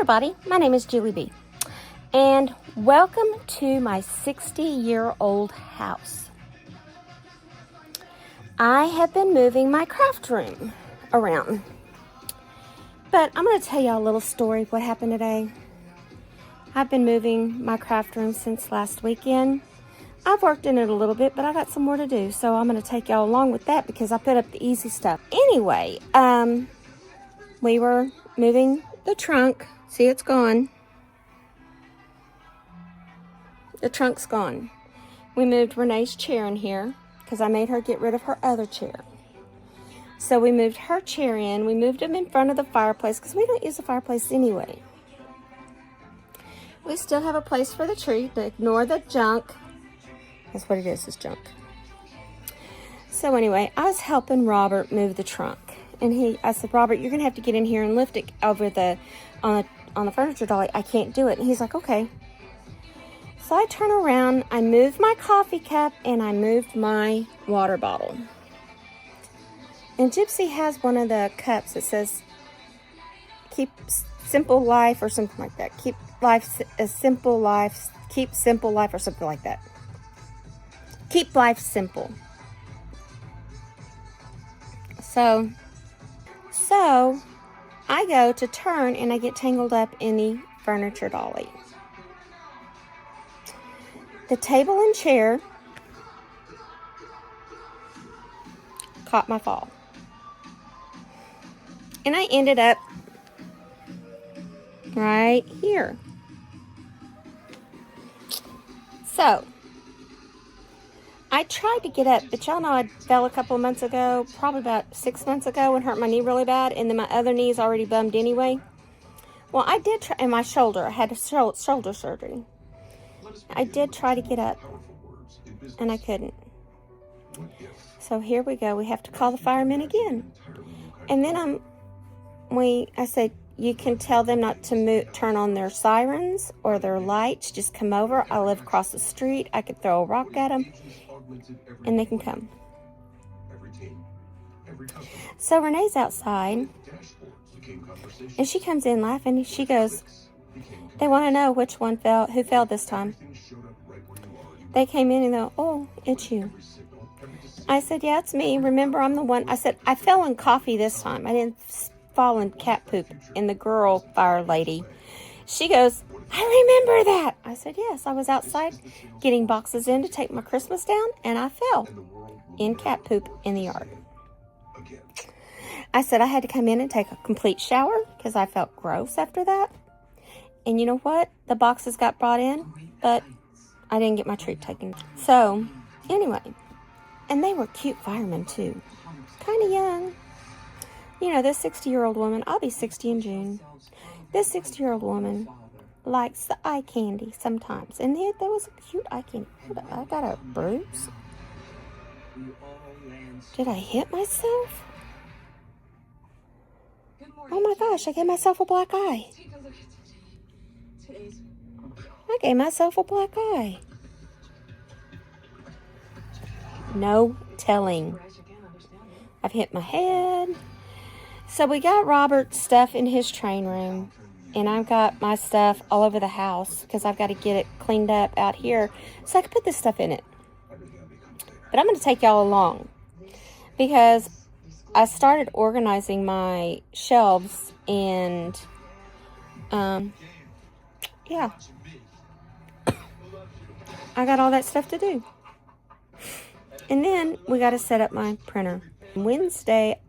everybody, my name is JulieB, and welcome to my 60-year-old house. I have been moving my craft room around, but I'm going to tell you a little story of what happened today. I've been moving my craft room since last weekend. I've worked in it a little bit, but I got some more to do, so I'm going to take y'all along with that because I put up the easy stuff. Anyway, we were moving the trunk. See, it's gone. The trunk's gone. We moved Renee's chair in here because I made her get rid of her other chair. So we moved her chair in. We moved them in front of the fireplace because we don't use the fireplace anyway. We still have a place for the tree, to ignore the junk. That's what it is junk. So anyway, I was helping Robert move the trunk. And I said, Robert, you're going to have to get in here and lift it over on the furniture dolly. I can't do it. And he's like, okay. So I turn around, I moved my coffee cup, and I moved my water bottle. And Gypsy has one of the cups that says, keep simple life, or something like that. Keep life a simple life. Keep simple life, or something like that. Keep life simple. So I go to turn and I get tangled up in the furniture dolly. The table and chair caught my fall. And I ended up right here. So I tried to get up, but y'all know I fell a couple of months ago, probably about 6 months ago, and hurt my knee really bad, and then my other knee is already bummed anyway. Well, I did try, and my shoulder, I had a shoulder surgery. I did try to get up, and I couldn't. So here we go. We have to call the firemen again. And then I said, you can tell them not to turn on their sirens or their lights. Just come over. I live across the street. I could throw a rock at them, and they can come. So Renee's outside, and she comes in laughing. She goes, they want to know who fell this time. They came in and they're, oh, it's you. I said, yeah, it's me. Remember, I'm the one. I said, I fell in coffee this time. I didn't fall in cat poop. And the girl, fire lady, she goes, I remember that. I said, yes, I was outside getting boxes in to take my Christmas down, and I fell in cat poop in the yard. I said I had to come in and take a complete shower because I felt gross after that. And you know what? The boxes got brought in, but I didn't get my tree taken. So, anyway, and they were cute firemen too. Kind of young. You know, this 60-year-old woman, I'll be 60 in June. This 60-year-old woman likes the eye candy sometimes. And there was a cute eye candy. I got a bruise. Did I hit myself? Oh my gosh, I gave myself a black eye. I gave myself a black eye. No telling. I've hit my head. So we got Robert's stuff in his train room, and I've got my stuff all over the house because I've got to get it cleaned up out here so I can put this stuff in it. But I'm going to take y'all along because I started organizing my shelves, and yeah, I got all that stuff to do. And then we got to set up my printer. Wednesday?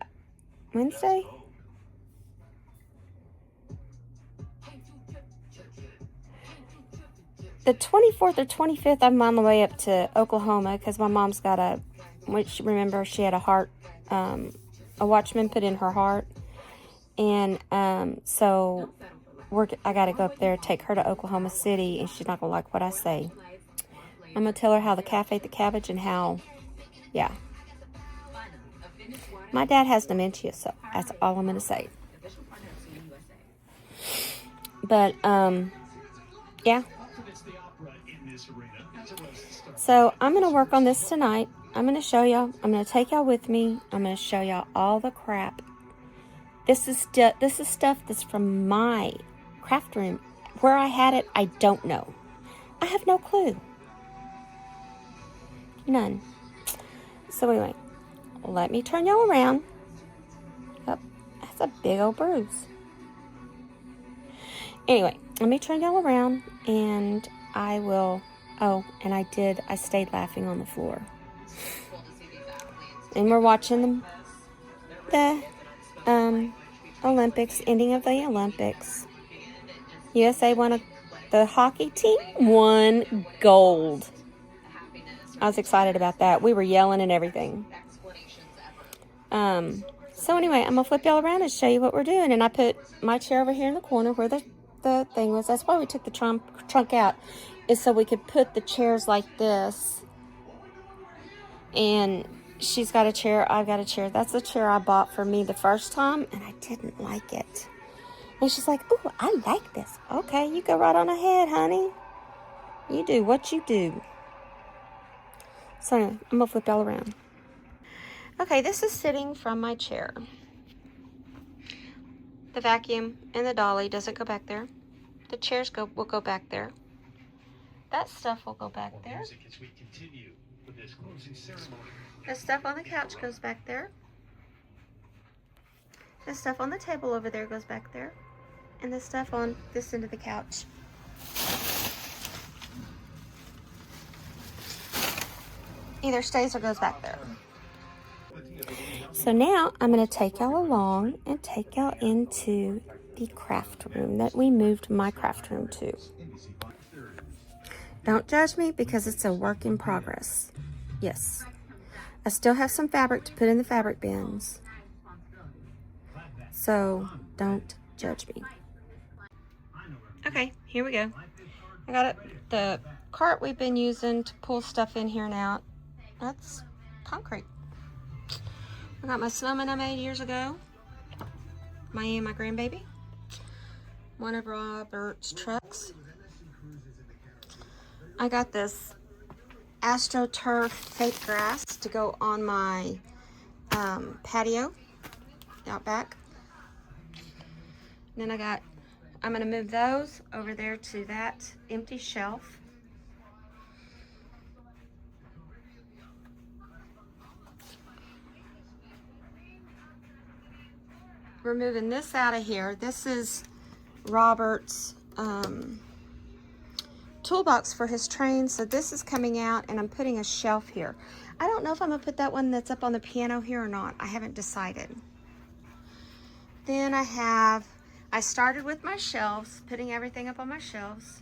The 24th or 25th, I'm on the way up to Oklahoma because my mom's got remember she had a heart, a watchman put in her heart. And so I got to go up there, take her to Oklahoma City, and she's not going to like what I say. I'm going to tell her how the calf ate the cabbage and how, yeah. My dad has dementia, so that's all I'm going to say. But, yeah. So I'm going to work on this tonight. I'm going to show y'all. I'm going to take y'all with me. I'm going to show y'all all the crap. This is stuff that's from my craft room. Where I had it, I don't know. I have no clue. None. So anyway, let me turn y'all around. Yep, that's a big old bruise. Anyway, let me turn y'all around, and I will, oh, and I stayed laughing on the floor. And we're watching the Olympics, ending of the Olympics. USA won, the hockey team won gold. I was excited about that. We were yelling and everything. So anyway, I'm going to flip y'all around and show you what we're doing. And I put my chair over here in the corner where the thing was. That's why we took the trunk out, is so we could put the chairs like this. And she's got a chair, I've got a chair. That's the chair I bought for me the first time, and I didn't like it. And she's like, "Ooh, I like this." Okay, you go right on ahead, honey. You do what you do. So anyway, I'm going to flip y'all around. Okay, this is sitting from my chair. The vacuum and the dolly doesn't go back there. The chairs will go back there. That stuff will go back there. The stuff on the couch goes back there. The stuff on the table over there goes back there. And the stuff on this end of the couch either stays or goes back there. So now I'm going to take y'all along and take y'all into the craft room that we moved my craft room to. Don't judge me because it's a work in progress. Yes, I still have some fabric to put in the fabric bins. So don't judge me. Okay, here we go. I got it. The cart we've been using to pull stuff in here and out, that's concrete. I got my snowman I made years ago. My grandbaby. One of Robert's trucks. I got this AstroTurf fake grass to go on my patio out back. And then I'm going to move those over there to that empty shelf. We're moving this out of here. This is Robert's toolbox for his train. So this is coming out, and I'm putting a shelf here. I don't know if I'm going to put that one that's up on the piano here or not. I haven't decided. Then I started with my shelves, putting everything up on my shelves.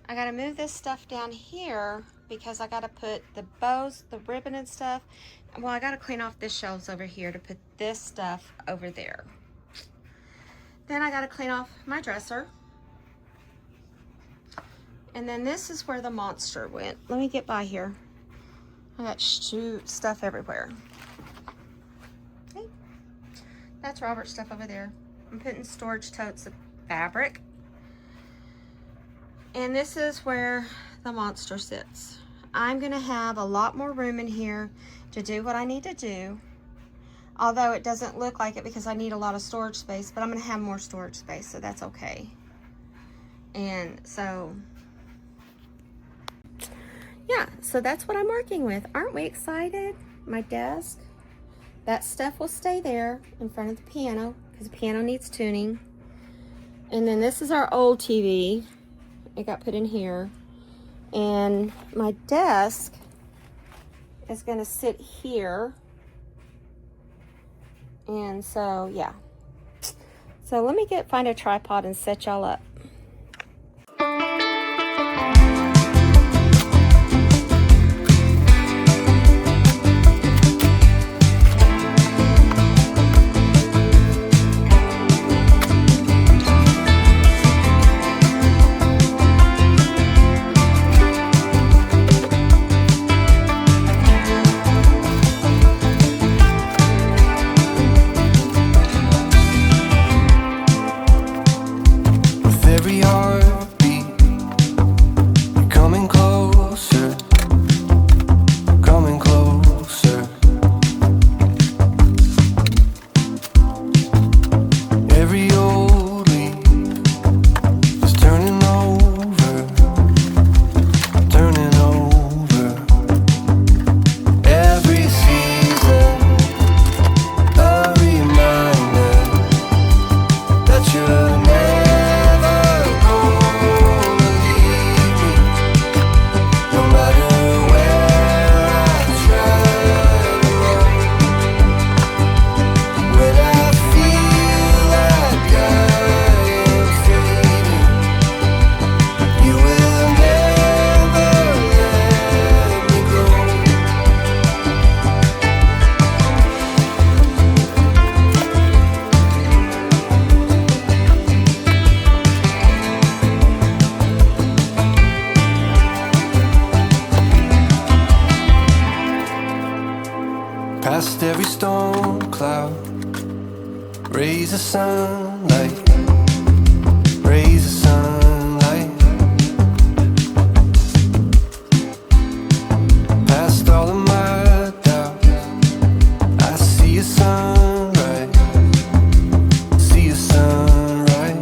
I got to move this stuff down here because I got to put the bows, the ribbon and stuff. Well, I got to clean off this shelves over here to put this stuff over there. Then I got to clean off my dresser. And then this is where the monster went. Let me get by here. I got stuff everywhere. Okay. That's Robert's stuff over there. I'm putting storage totes of fabric. And this is where the monster sits. I'm going to have a lot more room in here to do what I need to do. Although it doesn't look like it because I need a lot of storage space, but I'm going to have more storage space, so that's okay. And so, yeah, so that's what I'm working with. Aren't we excited? My desk, that stuff will stay there in front of the piano because the piano needs tuning. And then this is our old TV. It got put in here. And my desk is going to sit here. And so, yeah. So let me find a tripod and set y'all up. the sunlight, raise the sunlight, past all of my doubts. I see a sunrise, see a sunrise.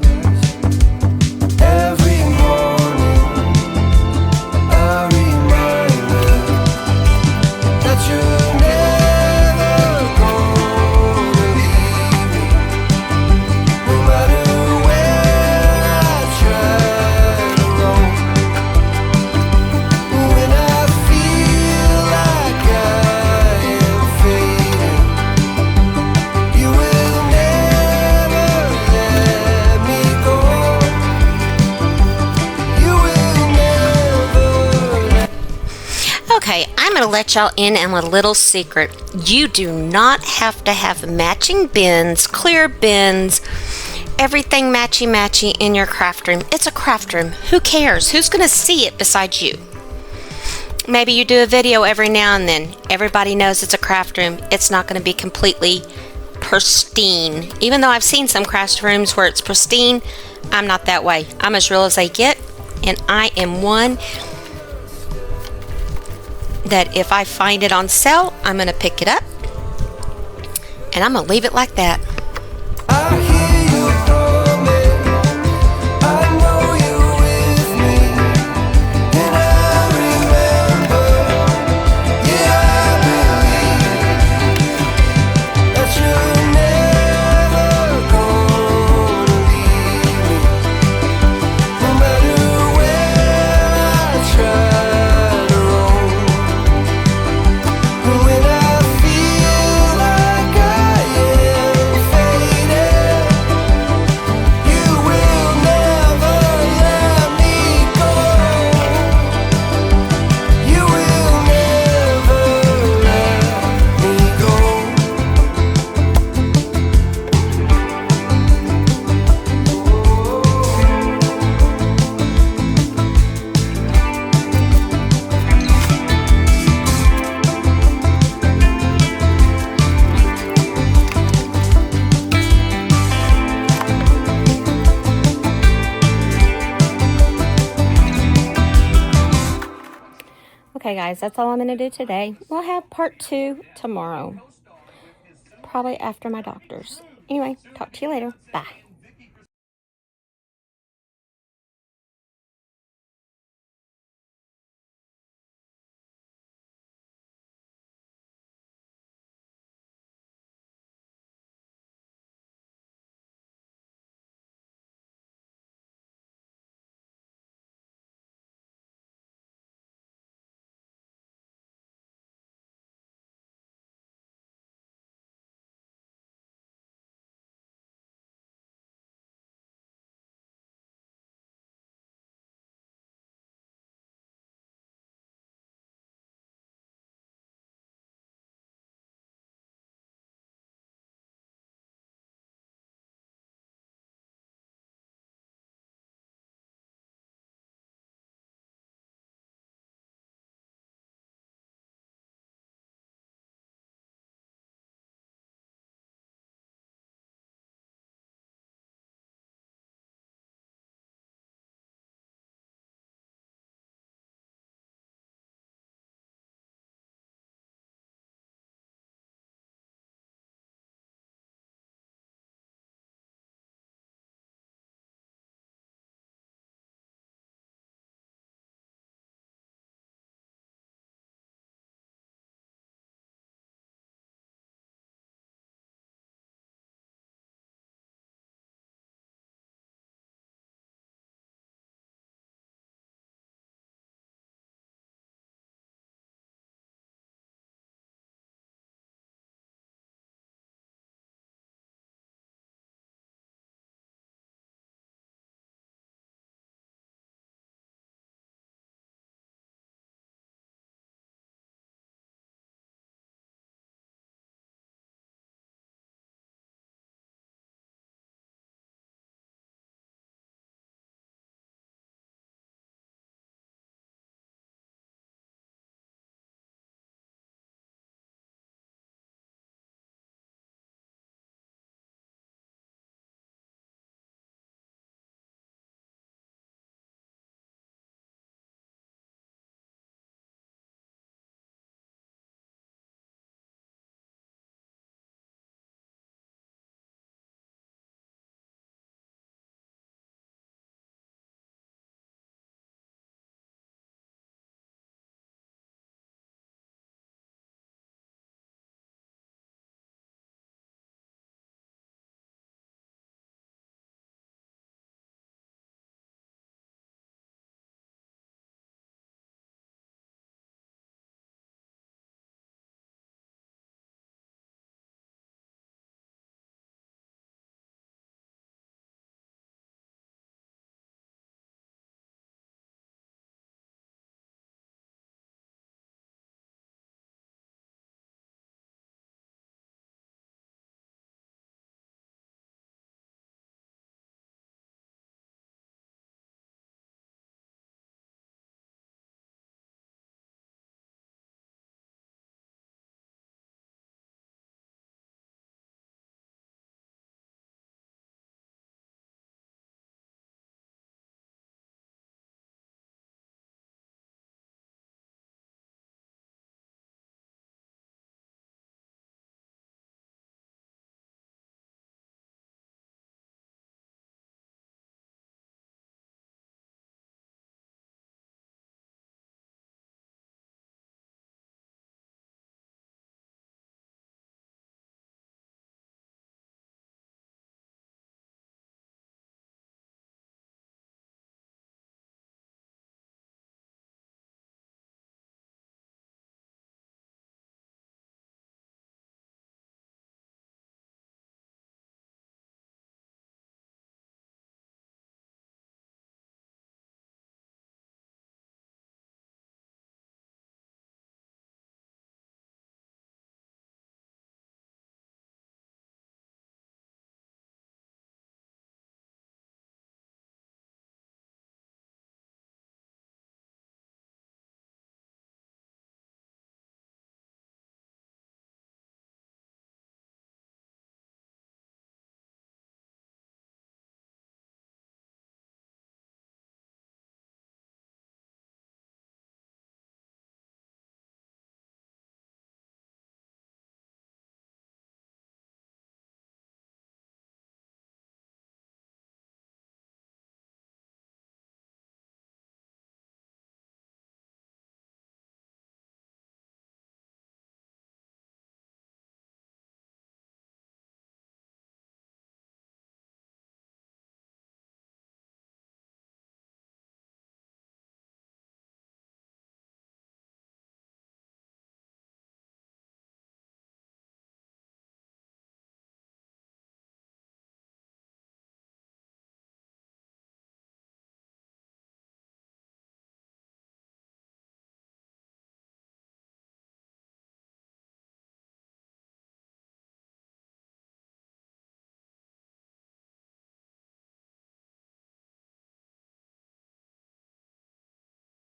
Every morning I'm reminded that you're never gonna leave me, no matter where I try to roam. When I feel like I am fading, you will never let me go. You will never let. Okay, I'm going to let y'all in on a little secret. You do not have to have matching bins, clear bins, everything matchy-matchy in your craft room. It's a craft room. Who cares? Who's going to see it besides you? Maybe you do a video every now and then. Everybody knows it's a craft room. It's not going to be completely pristine. Even though I've seen some craft rooms where it's pristine, I'm not that way. I'm as real as they get, and I am one that if I find it on sale, I'm going to pick it up, and I'm going to leave it like that. I hear you coming, I know you're with me, and I remember, yeah, I believe that you're never gonna leave me, no matter where I try to roam. When I feel like I am fading, you will never let me go. You will never let me go. Okay, guys, that's all I'm going to do today. We'll have part 2 tomorrow, probably after my doctor's. Anyway, talk to you later. Bye.